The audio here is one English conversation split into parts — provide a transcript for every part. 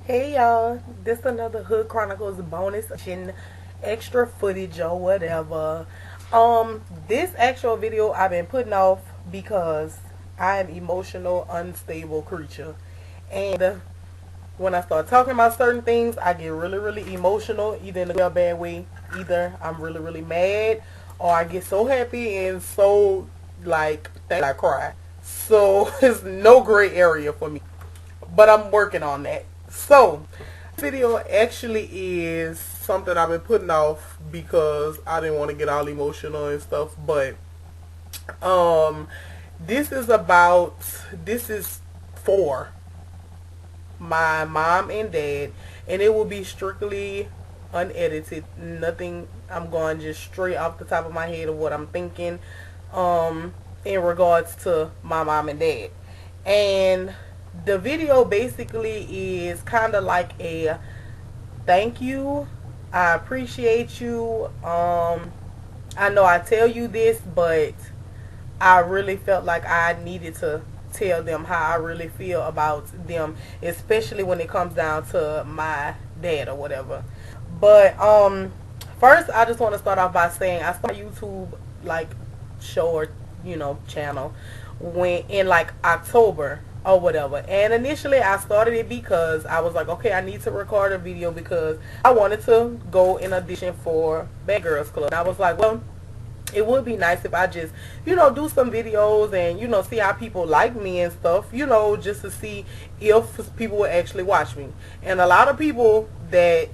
Hey y'all, this another Hood Chronicles bonus extra footage or whatever. This actual video I've been putting off because I am emotional, unstable creature. And when I start talking about certain things, I get really, really emotional, either in a good or bad way. Either I'm really, really mad, or I get so happy and so like that I cry. So it's no gray area for me. But I'm working on that. So, this video actually is something I've been putting off because I didn't want to get all emotional and stuff. But, this is for my mom and dad, and it will be strictly unedited. Nothing, I'm going just straight off the top of my head of what I'm thinking, in regards to my mom and dad. And the video basically is kind of like a thank you. I appreciate you. I know I tell you this, but I really felt like I needed to tell them how I really feel about them, especially when it comes down to my dad or whatever. But first I just want to start off by saying I started YouTube like show or channel when in like October or whatever, and initially I started it because I was like, okay, I need to record a video because I wanted to go in audition for Bad Girls Club. And I was like, well, it would be nice if I just do some videos and see how people like me and stuff, just to see if people would actually watch me. And a lot of people that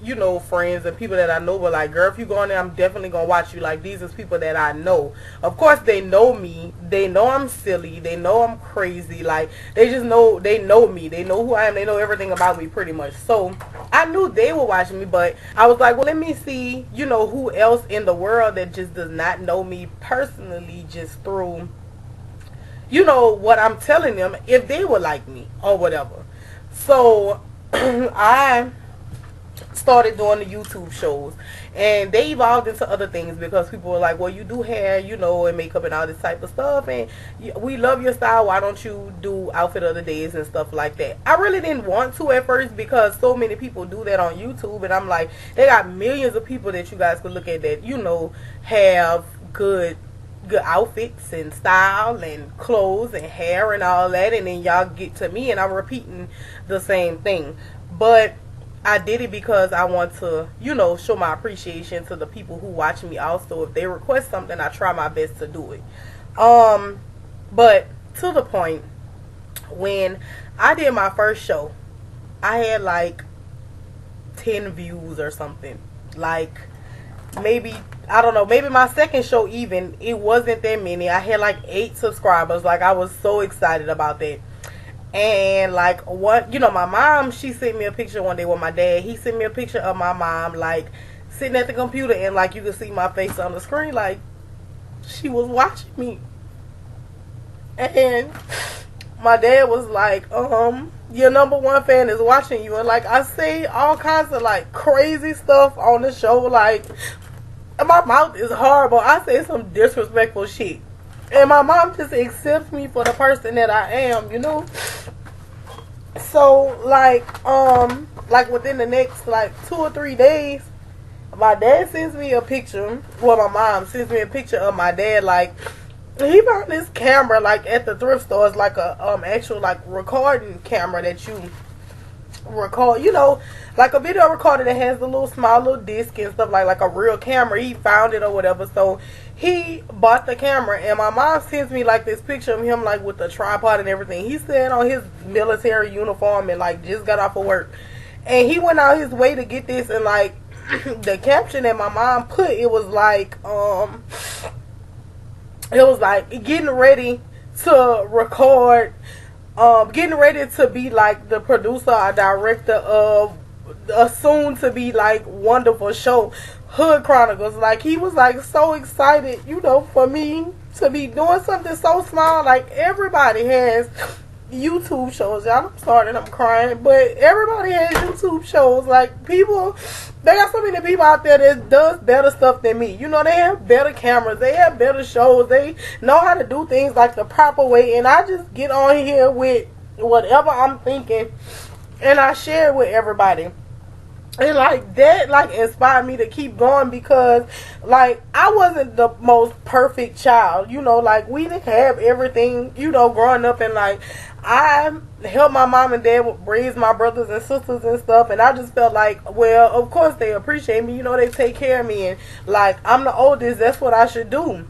friends and people that I know were like, girl, if you go on there, I'm definitely gonna watch you. Like, these is people that I know. Of course they know me, they know I'm silly, they know I'm crazy, like they know me, they know who I am, they know everything about me pretty much. So I knew they were watching me, but I was like, well, let me see who else in the world that just does not know me personally, just through what I'm telling them, if they would like me or whatever. So I started doing the YouTube shows, and they evolved into other things because people were like, well, you do hair, and makeup and all this type of stuff, and we love your style, why don't you do outfit of the days and stuff like that. I really didn't want to at first because so many people do that on YouTube, and I'm like, they got millions of people that you guys could look at that have good outfits and style and clothes and hair and all that, and then y'all get to me and I'm repeating the same thing. But I did it because I want to, show my appreciation to the people who watch me also. If they request something, I try my best to do it. But to the point, when I did my first show, I had like 10 views or something. Like, maybe, I don't know, maybe my second show even, it wasn't that many. I had like 8 subscribers. Like, I was so excited about that. And like, what, my mom, she sent me a picture one day with my dad. He sent me a picture of my mom like sitting at the computer, and like you could see my face on the screen, like she was watching me. And my dad was like, your number one fan is watching you. And like, I say all kinds of like crazy stuff on the show, like my mouth is horrible, I say some disrespectful shit, and my mom just accepts me for the person that I am, So like within the next like 2 or 3 days, my dad sends me a picture. Well, my mom sends me a picture of my dad. Like, he found this camera like at the thrift store. It's like a actual like recording camera that you record, like a video recorder that has the little small little disc and stuff, like a real camera. He found it or whatever, so he bought the camera, and my mom sends me like this picture of him like with the tripod and everything. He said on his military uniform and like just got off of work, and he went out his way to get this. And like the caption that my mom put, it was like getting ready to record, getting ready to be like the producer or director of a soon to be like wonderful show, Hood Chronicles. Like, he was like so excited, for me to be doing something so small. Like, everybody has YouTube shows, y'all. I'm sorry that I'm crying, but everybody has YouTube shows. Like, people, they got so many people out there that does better stuff than me. They have better cameras, they have better shows, they know how to do things like the proper way, and I just get on here with whatever I'm thinking and I share it with everybody. And like that like inspired me to keep going, because like I wasn't the most perfect child, like we didn't have everything, growing up. And like I helped my mom and dad raise my brothers and sisters and stuff, and I just felt like, well, of course they appreciate me, they take care of me, and like I'm the oldest, that's what I should do.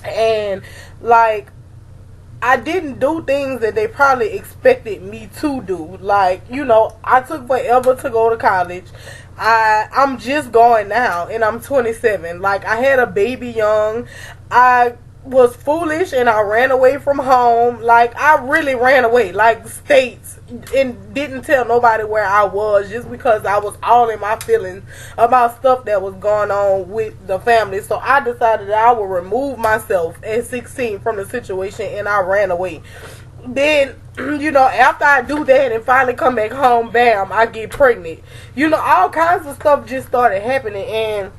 And like I didn't do things that they probably expected me to do. Like, I took forever to go to college. I'm just going now, and I'm 27. Like, I had a baby young. I was foolish, and I ran away from home. Like, I really ran away, like states, and didn't tell nobody where I was, just because I was all in my feelings about stuff that was going on with the family. So I decided that I would remove myself at 16 from the situation, and I ran away. Then, after I do that and finally come back home, bam, I get pregnant. All kinds of stuff just started happening. And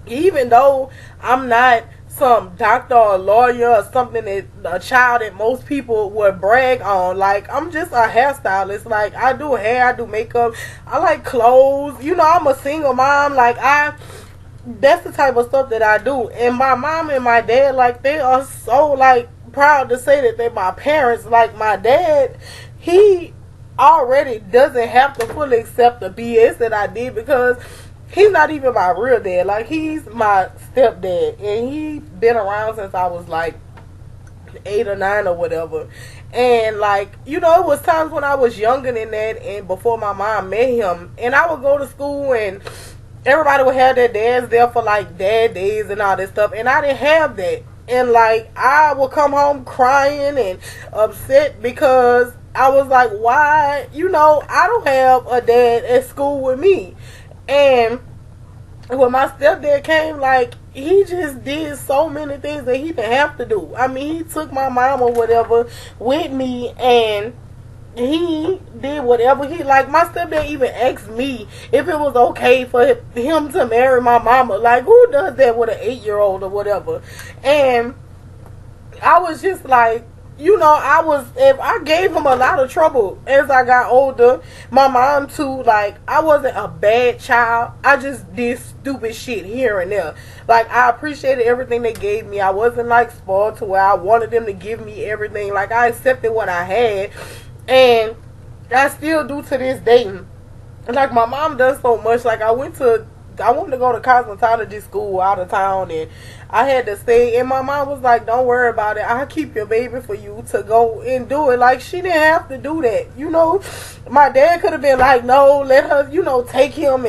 even though I'm not some doctor or lawyer or something, that a child that most people would brag on, like I'm just a hairstylist. Like I do hair, I do makeup, I like clothes. I'm a single mom. Like that's the type of stuff that I do. And my mom and my dad, like they are so like proud to say that they're my parents. Like my dad, he already doesn't have to fully accept the BS that I did, because he's not even my real dad. Like, he's my stepdad, and he's been around since I was like 8 or 9 or whatever. And like, it was times when I was younger than that, and before my mom met him, and I would go to school and everybody would have their dads there for like dad days and all this stuff, and I didn't have that. And like I would come home crying and upset, because I was like, why, I don't have a dad at school with me. And when my stepdad came, like he just did so many things that he didn't have to do. I mean, he took my mom or whatever with me, and he did whatever he like. My stepdad even asked me if it was okay for him to marry my mama. Like, who does that with an 8-year-old or whatever? And I was just like, if I gave him a lot of trouble as I got older. My mom too. Like, I wasn't a bad child. I just did stupid shit here and there. Like, I appreciated everything they gave me. I wasn't like spoiled to where I wanted them to give me everything. Like, I accepted what I had, and I still do to this day. Like, my mom does so much. Like, I wanted to go to cosmetology school out of town, and I had to stay, and my mom was like, don't worry about it, I'll keep your baby for you to go and do it. Like, she didn't have to do that. My dad could have been like, no, let her, take him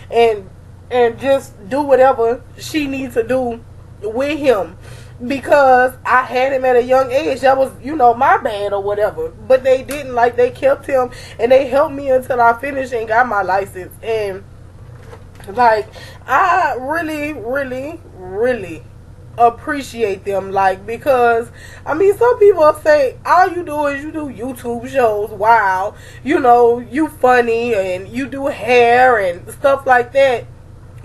and just do whatever she needs to do with him, because I had him at a young age. That was, my bad or whatever. But they didn't. Like, they kept him, and they helped me until I finished and got my license. And like, I really, really, really appreciate them. Like, because I mean, some people say all you do is you do YouTube shows. Wow, you funny and you do hair and stuff like that.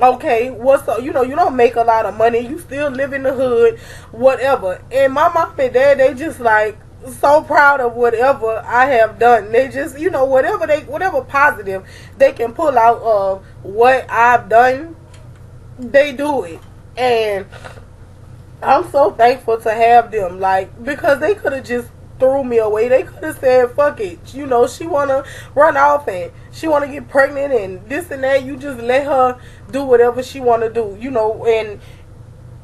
Okay, what's up? You don't make a lot of money. You still live in the hood, whatever. And my mom and dad, they just like so proud of whatever I have done. They just, whatever positive they can pull out of what I've done, they do it. And I'm so thankful to have them, like, because they could have just threw me away. They could have said, fuck it, she want to run off and she want to get pregnant and this and that. You just let her do whatever she want to do, and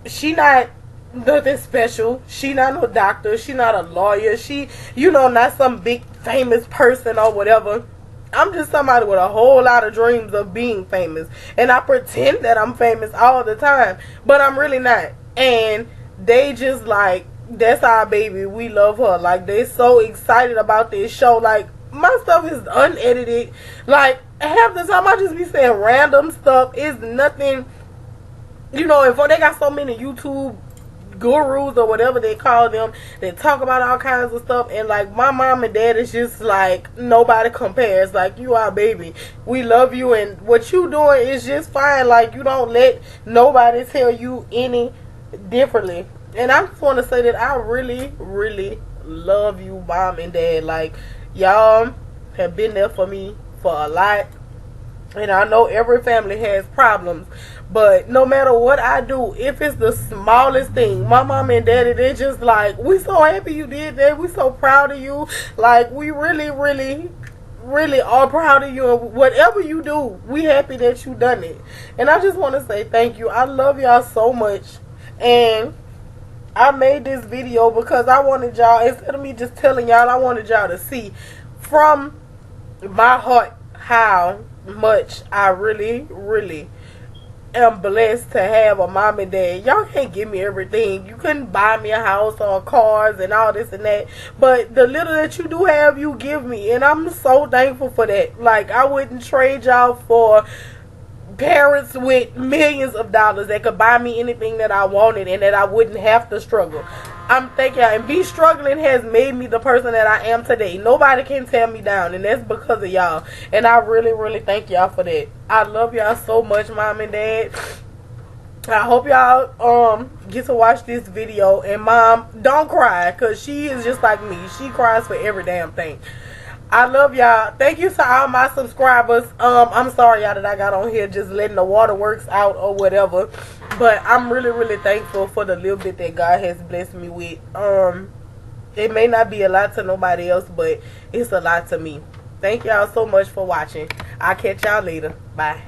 she not nothing special. She not no doctor. She not a lawyer. She, not some big famous person or whatever. I'm just somebody with a whole lot of dreams of being famous, and I pretend that I'm famous all the time, but I'm really not. And they just like, that's our baby, we love her. Like, they so excited about this show. Like, my stuff is unedited. Like, half the time I just be saying random stuff. It's nothing, and for they got so many YouTube gurus or whatever they call them, they talk about all kinds of stuff. And like, my mom and dad is just like, nobody compares. Like, you are baby, we love you, and what you doing is just fine. Like, you don't let nobody tell you any differently. And I just want to say that I really, really love you, mom and dad. Like, y'all have been there for me for a lot. And I know every family has problems, but no matter what I do, if it's the smallest thing, my mom and daddy, they're just like, we so happy you did that. We so proud of you. Like, we really, really, really are proud of you. And whatever you do, we happy that you done it. And I just want to say thank you. I love y'all so much. And I made this video because I wanted y'all, instead of me just telling y'all, I wanted y'all to see from my heart how much I really, really am blessed to have a mom and dad. Y'all can't give me everything. You couldn't buy me a house or cars and all this and that, but the little that you do have, you give me, and I'm so thankful for that. Like, I wouldn't trade y'all for parents with millions of dollars that could buy me anything that I wanted and that I wouldn't have to struggle. I'm thanking y'all, and be struggling has made me the person that I am today. Nobody can tear me down, and that's because of y'all. And I really, really thank y'all for that. I love y'all so much, mom and dad. I hope y'all get to watch this video. And mom, don't cry, because she is just like me. She cries for every damn thing. I love y'all. Thank you to all my subscribers. I'm sorry, y'all, that I got on here just letting the waterworks out or whatever. But I'm really, really thankful for the little bit that God has blessed me with. It may not be a lot to nobody else, but it's a lot to me. Thank y'all so much for watching. I'll catch y'all later. Bye.